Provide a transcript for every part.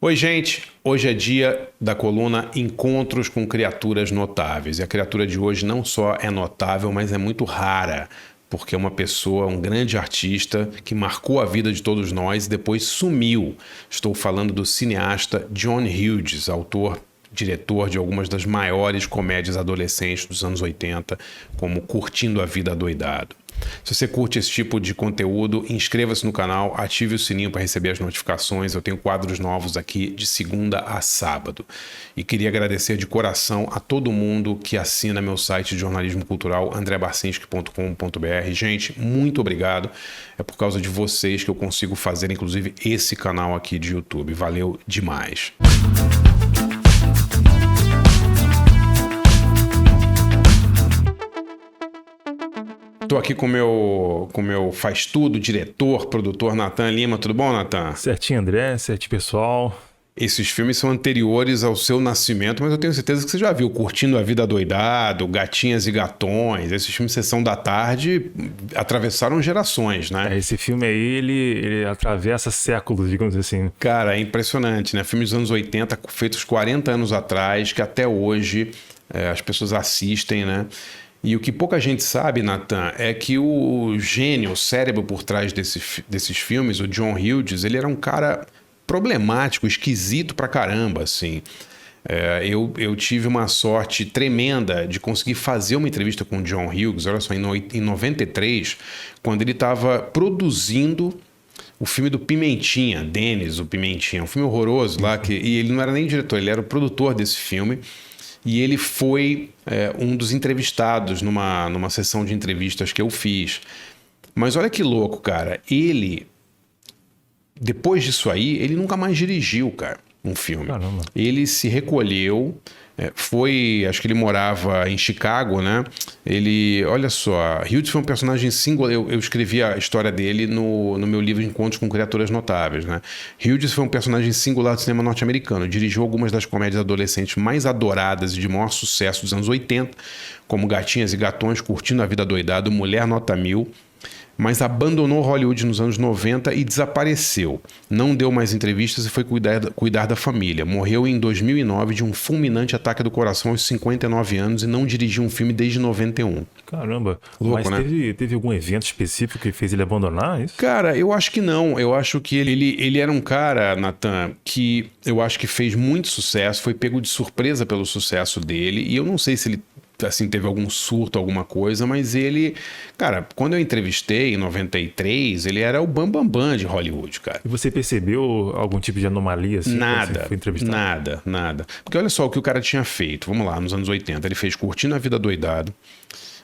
Oi, gente! Hoje é dia da coluna Encontros com Criaturas Notáveis. E a criatura de hoje não só é notável, mas é muito rara, porque é uma pessoa, um grande artista que marcou a vida de todos nós e depois sumiu. Estou falando do cineasta John Hughes, autor, diretor de algumas das maiores comédias adolescentes dos anos 80, como Curtindo a Vida Adoidado. Se você curte esse tipo de conteúdo, inscreva-se no canal, ative o sininho para receber as notificações. Eu tenho quadros novos aqui de segunda a sábado. E queria agradecer de coração a todo mundo que assina meu site de jornalismo cultural, andrebarcinski.com.br. Gente, muito obrigado. É por causa de vocês que eu consigo fazer, inclusive, esse canal aqui de YouTube. Valeu demais. Estou aqui com o meu faz tudo, diretor, produtor Natan Lima. Tudo bom, Natan? Certinho, André. Certinho, pessoal. Esses filmes são anteriores ao seu nascimento, mas eu tenho certeza que você já viu Curtindo a Vida Adoidado, Gatinhas e Gatões. Esses filmes Sessão da Tarde atravessaram gerações, né? Esse filme aí, ele atravessa séculos, digamos assim. Cara, é impressionante, né? Filmes dos anos 80, feitos 40 anos atrás, que até hoje as pessoas assistem, né? E o que pouca gente sabe, Natan, é que o gênio, o cérebro por trás desses filmes, o John Hughes, ele era um cara problemático, esquisito pra caramba, assim. Eu tive uma sorte tremenda de conseguir fazer uma entrevista com o John Hughes, olha só, em 93, quando ele estava produzindo o filme do Pimentinha, Dennis, o Pimentinha, um filme horroroso lá, e ele não era nem diretor, ele era o produtor desse filme. E ele foi um dos entrevistados numa sessão de entrevistas que eu fiz. Mas olha que louco, cara. Ele, depois disso aí, ele nunca mais dirigiu, cara, um filme. Caramba. Ele se recolheu, acho que ele morava em Chicago, né? Olha só, Hughes foi um personagem singular. Eu escrevi a história dele no meu livro Encontros com Criaturas Notáveis, né? Hughes foi um personagem singular do cinema norte-americano. Dirigiu algumas das comédias adolescentes mais adoradas e de maior sucesso dos anos 80, como Gatinhas e Gatões, Curtindo a Vida Adoidado, Mulher Nota 1000, mas abandonou Hollywood nos anos 90 e desapareceu. Não deu mais entrevistas e foi cuidar da família. Morreu em 2009 de um fulminante ataque do coração aos 59 anos e não dirigiu um filme desde 91. Caramba. Louco, mas né? teve algum evento específico que fez ele abandonar isso? Cara, eu acho que não. Eu acho que ele era um cara, Natan, que eu acho que fez muito sucesso, foi pego de surpresa pelo sucesso dele, e eu não sei se ele assim, teve algum surto, alguma coisa, mas ele, cara, quando eu entrevistei em 93, ele era o bambambam de Hollywood, cara. E você percebeu algum tipo de anomalia assim? Quando você foi entrevistado? Nada. Porque olha só o que o cara tinha feito. Vamos lá, nos anos 80, ele fez Curtindo a Vida Adoidado,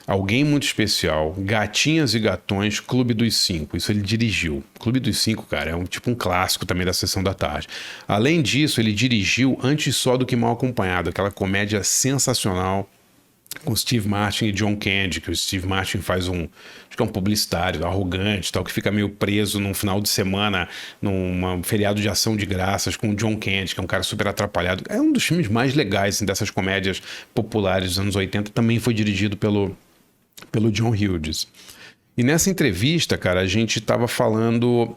Alguém Muito Especial, Gatinhas e Gatões, Clube dos Cinco. Isso ele dirigiu. Clube dos Cinco, cara, é um clássico também da Sessão da Tarde. Além disso, ele dirigiu Antes Só do Que Mal Acompanhado, aquela comédia sensacional com Steve Martin e John Candy, que o Steve Martin faz acho que é um publicitário arrogante, tal, que fica meio preso num final de semana, num feriado de ação de graças com o John Candy, que é um cara super atrapalhado. É um dos filmes mais legais assim, dessas comédias populares dos anos 80, também foi dirigido pelo John Hughes. E nessa entrevista, cara, a gente tava falando...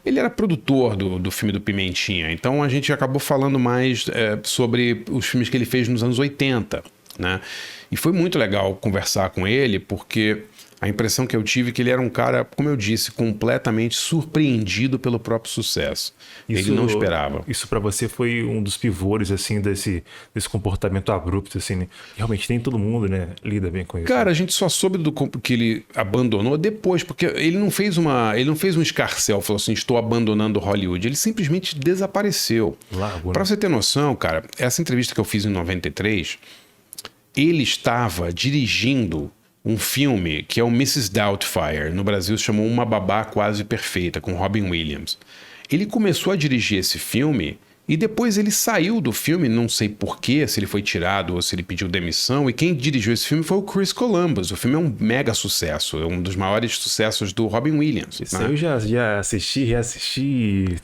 ele era produtor do filme do Pimentinha, então a gente acabou falando mais sobre os filmes que ele fez nos anos 80, né? E foi muito legal conversar com ele, porque a impressão que eu tive é que ele era um cara, como eu disse, completamente surpreendido pelo próprio sucesso. Ele não esperava. Isso pra você foi um dos pivôs, assim, desse comportamento abrupto, assim, né? Realmente nem todo mundo, né, lida bem com isso. Cara, a gente só soube que ele abandonou depois, porque ele não fez um escarcéu, falou assim, estou abandonando Hollywood. Ele simplesmente desapareceu. Largo, né? Pra você ter noção, cara, essa entrevista que eu fiz em 93, ele estava dirigindo um filme que é o Mrs. Doubtfire. No Brasil se chamou Uma Babá Quase Perfeita, com Robin Williams. Ele começou a dirigir esse filme e depois ele saiu do filme, não sei porquê, se ele foi tirado ou se ele pediu demissão, e quem dirigiu esse filme foi o Chris Columbus. O filme é um mega sucesso, é um dos maiores sucesso do Robin Williams. Isso né? aí eu já assisti, reassisti.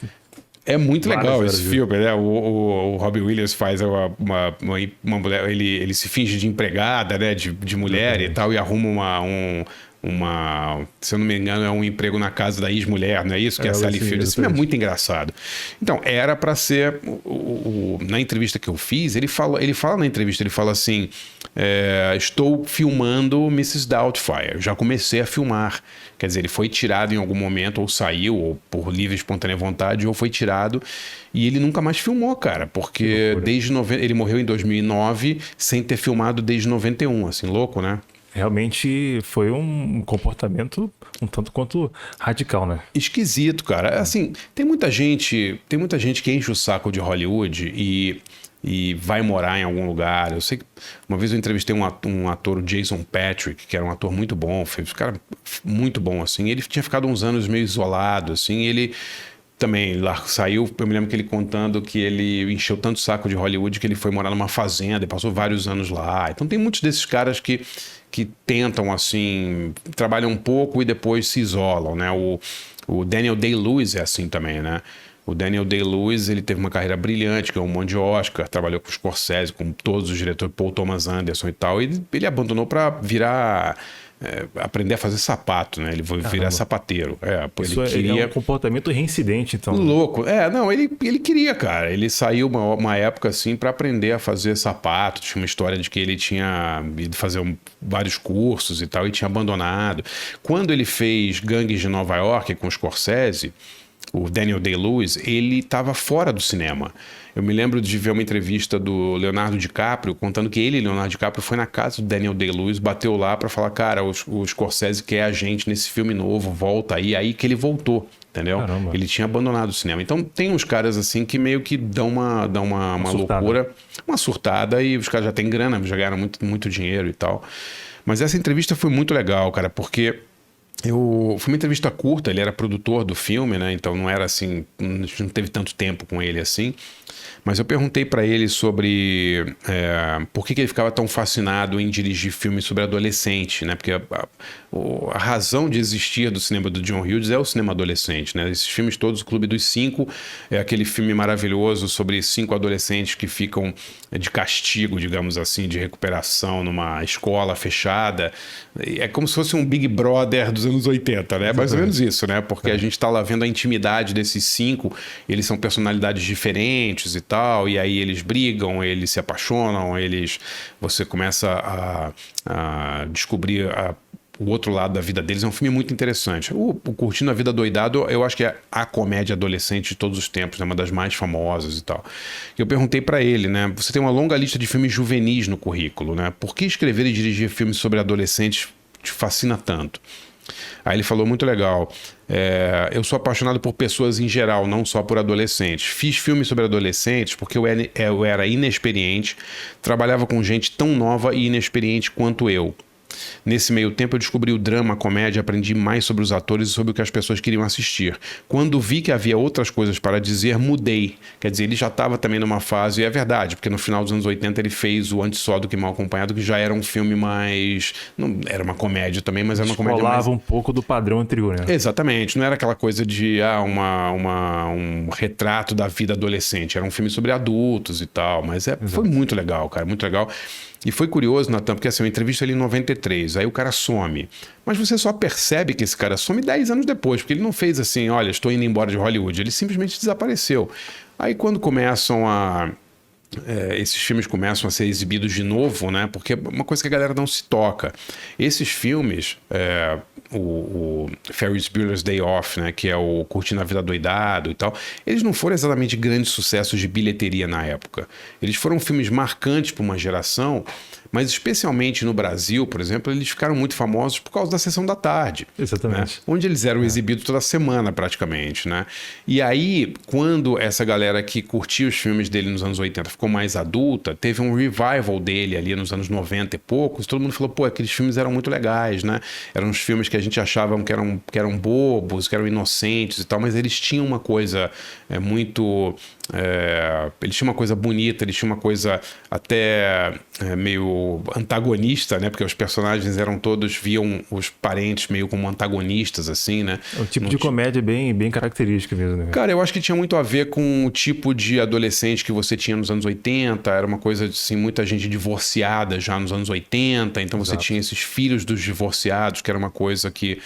É muito legal esse Várias filme, né? O Robin Williams faz uma mulher, ele se finge de empregada, né? De mulher e tal, e arruma se eu não me engano, é um emprego na casa da ex-mulher, não é isso? Que é a Sally Field. Esse filme é muito engraçado. Então, era para ser... na entrevista que eu fiz, ele fala na entrevista, ele fala assim, estou filmando Mrs. Doubtfire, já comecei a filmar. Quer dizer, ele foi tirado em algum momento, ou saiu, ou por livre e espontânea vontade, ou foi tirado, e ele nunca mais filmou, cara, porque ele morreu em 2009, sem ter filmado desde 91, assim, louco, né? Realmente foi um comportamento um tanto quanto radical, né? Esquisito, cara. Assim, tem muita gente que enche o saco de Hollywood e vai morar em algum lugar. Eu sei que uma vez eu entrevistei um ator, o Jason Patrick, que era um ator muito bom, fez um cara muito bom, assim. Ele tinha ficado uns anos meio isolado, assim, ele também lá saiu. Eu me lembro que ele contando que ele encheu tanto o saco de Hollywood que ele foi morar numa fazenda e passou vários anos lá. Então tem muitos desses caras que tentam, assim, trabalham um pouco e depois se isolam, né? O Daniel Day-Lewis é assim também, né? O Daniel Day-Lewis, ele teve uma carreira brilhante, ganhou um monte de Oscar, trabalhou com o Scorsese, com todos os diretores, Paul Thomas Anderson e tal, e ele abandonou para virar... aprender a fazer sapato, né? Ele foi virar sapateiro. Ele é um comportamento reincidente, então. Louco. Não, ele queria, cara. Ele saiu uma época assim para aprender a fazer sapato. Tinha uma história de que ele tinha ido fazer vários cursos e tal e tinha abandonado. Quando ele fez Gangues de Nova York com o Scorsese, o Daniel Day-Lewis, ele estava fora do cinema. Eu me lembro de ver uma entrevista do Leonardo DiCaprio contando que Leonardo DiCaprio, foi na casa do Daniel Day-Lewis, bateu lá para falar, cara, o Scorsese quer a gente nesse filme novo, volta aí que ele voltou, entendeu? Caramba. Ele tinha abandonado o cinema. Então tem uns caras assim que meio que dão uma loucura, uma surtada, e os caras já têm grana, já ganharam muito, muito dinheiro e tal. Mas essa entrevista foi muito legal, cara, porque... foi uma entrevista curta, ele era produtor do filme, né? Então não era assim, não teve tanto tempo com ele assim. Mas eu perguntei para ele sobre por que ele ficava tão fascinado em dirigir filmes sobre adolescente, né? Porque a razão de existir do cinema do John Hughes é o cinema adolescente, né? Esses filmes todos, o Clube dos Cinco, é aquele filme maravilhoso sobre 5 adolescentes que ficam de castigo, digamos assim, de recuperação numa escola fechada. É como se fosse um Big Brother dos anos 80, né? Mais ou menos isso, né? Porque a gente está lá vendo a intimidade desses 5, eles são personalidades diferentes e tal, e aí eles brigam, eles se apaixonam, você começa a descobrir o outro lado da vida deles. É um filme muito interessante. O Curtindo a Vida Doidado, eu acho que é a comédia adolescente de todos os tempos, né? Uma das mais famosas e tal. Eu perguntei para ele, né? Você tem uma longa lista de filmes juvenis no currículo, né? Por que escrever e dirigir filmes sobre adolescentes te fascina tanto? Aí ele falou muito legal. Eu sou apaixonado por pessoas em geral, não só por adolescentes. Fiz filmes sobre adolescentes porque eu era inexperiente, trabalhava com gente tão nova e inexperiente quanto eu. Nesse meio tempo eu descobri o drama, a comédia, aprendi mais sobre os atores e sobre o que as pessoas queriam assistir. Quando vi que havia outras coisas para dizer, mudei. Quer dizer, ele já estava também numa fase, e é verdade, porque no final dos anos 80 ele fez o Antes Só do Que Mal Acompanhado, que já era um filme mais... Não, era uma comédia também, mas era uma comédia mais... um pouco do padrão anterior, né? Exatamente, não era aquela coisa de um retrato da vida adolescente, era um filme sobre adultos e tal, mas foi muito legal, cara, muito legal. E foi curioso, Natan, porque assim, eu entrevisto ele em 93, aí o cara some. Mas você só percebe que esse cara some 10 anos depois, porque ele não fez assim, olha, estou indo embora de Hollywood, ele simplesmente desapareceu. Aí quando esses filmes começam a ser exibidos de novo, né? Porque é uma coisa que a galera não se toca. Esses filmes, o Ferris Bueller's Day Off, né? Que é o Curtindo a Vida Doidado e tal, eles não foram exatamente grandes sucessos de bilheteria na época. Eles foram filmes marcantes para uma geração, mas especialmente no Brasil, por exemplo, eles ficaram muito famosos por causa da Sessão da Tarde. Exatamente. Né? Onde eles eram exibidos toda semana, praticamente, né? E aí, quando essa galera que curtia os filmes dele nos anos 80 ficou mais adulta, teve um revival dele ali nos anos 90 e poucos, todo mundo falou, pô, aqueles filmes eram muito legais, né? Eram os filmes que a gente achava que eram bobos, que eram inocentes e tal, mas eles tinham uma coisa muito Ele tinha uma coisa bonita, ele tinha uma coisa até meio antagonista, né? Porque os personagens viam os parentes meio como antagonistas, assim, né? É um tipo de comédia bem característica mesmo, né? Cara, eu acho que tinha muito a ver com o tipo de adolescente que você tinha nos anos 80. Era uma coisa assim, muita gente divorciada já nos anos 80. Então você tinha esses filhos dos divorciados, que era uma coisa que...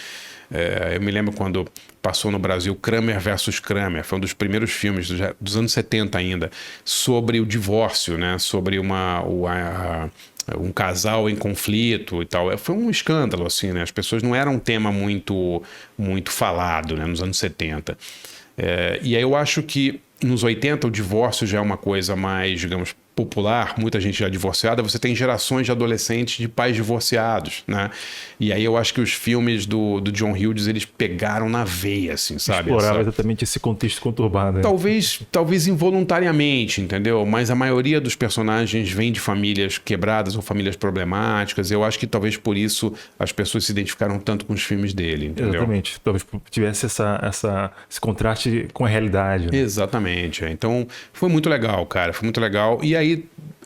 eu me lembro quando passou no Brasil Kramer versus Kramer, foi um dos primeiros filmes dos anos 70 ainda, sobre o divórcio, né? Sobre um casal em conflito e tal. Foi um escândalo, assim, né? As pessoas não eram um tema muito falado, né? Nos anos 70. E aí eu acho que nos 80 o divórcio já é uma coisa mais, digamos, popular, muita gente já divorciada, você tem gerações de adolescentes de pais divorciados, né? E aí eu acho que os filmes do John Hughes, eles pegaram na veia, assim, sabe? Explorava exatamente esse contexto conturbado, né? Talvez involuntariamente, entendeu? Mas a maioria dos personagens vem de famílias quebradas ou famílias problemáticas. Eu acho que talvez por isso as pessoas se identificaram tanto com os filmes dele, entendeu? Exatamente. Talvez tivesse esse contraste com a realidade, né? Exatamente. Então, foi muito legal, cara. Foi muito legal. E aí,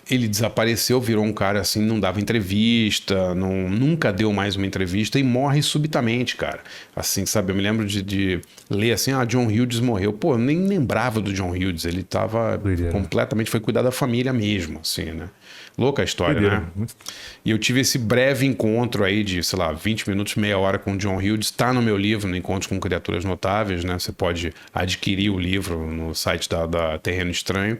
ele desapareceu, virou um cara assim, não dava entrevista, nunca deu mais uma entrevista e morre subitamente, cara. Assim, sabe? Eu me lembro de ler assim, John Hughes morreu. Pô, eu nem lembrava do John Hughes. Ele tava completamente... Foi cuidar da família mesmo, assim, né? Louca a história, né? E eu tive esse breve encontro aí de, sei lá, 20 minutos, meia hora com o John Hughes. Está no meu livro, no Encontros com Criaturas Notáveis, né? Você pode adquirir o livro no site da Terreno Estranho.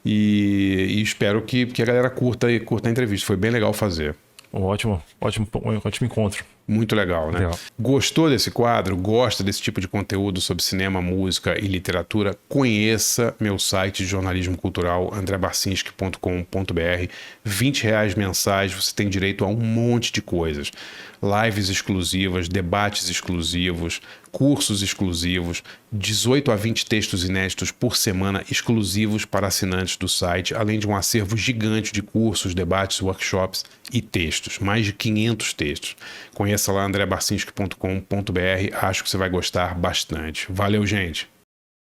E espero que a galera curta a entrevista. Foi bem legal fazer. Um ótimo encontro. Muito legal, né? Legal. Gostou desse quadro? Gosta desse tipo de conteúdo sobre cinema, música e literatura? Conheça meu site de jornalismo cultural, andrebarcinski.com.br. R$20 mensais, você tem direito a um monte de coisas. Lives exclusivas, debates exclusivos, cursos exclusivos, 18 a 20 textos inéditos por semana exclusivos para assinantes do site, além de um acervo gigante de cursos, debates, workshops e textos. Mais de 500 textos. Conheça lá andrebarcinski.com.br, acho que você vai gostar bastante. Valeu, gente!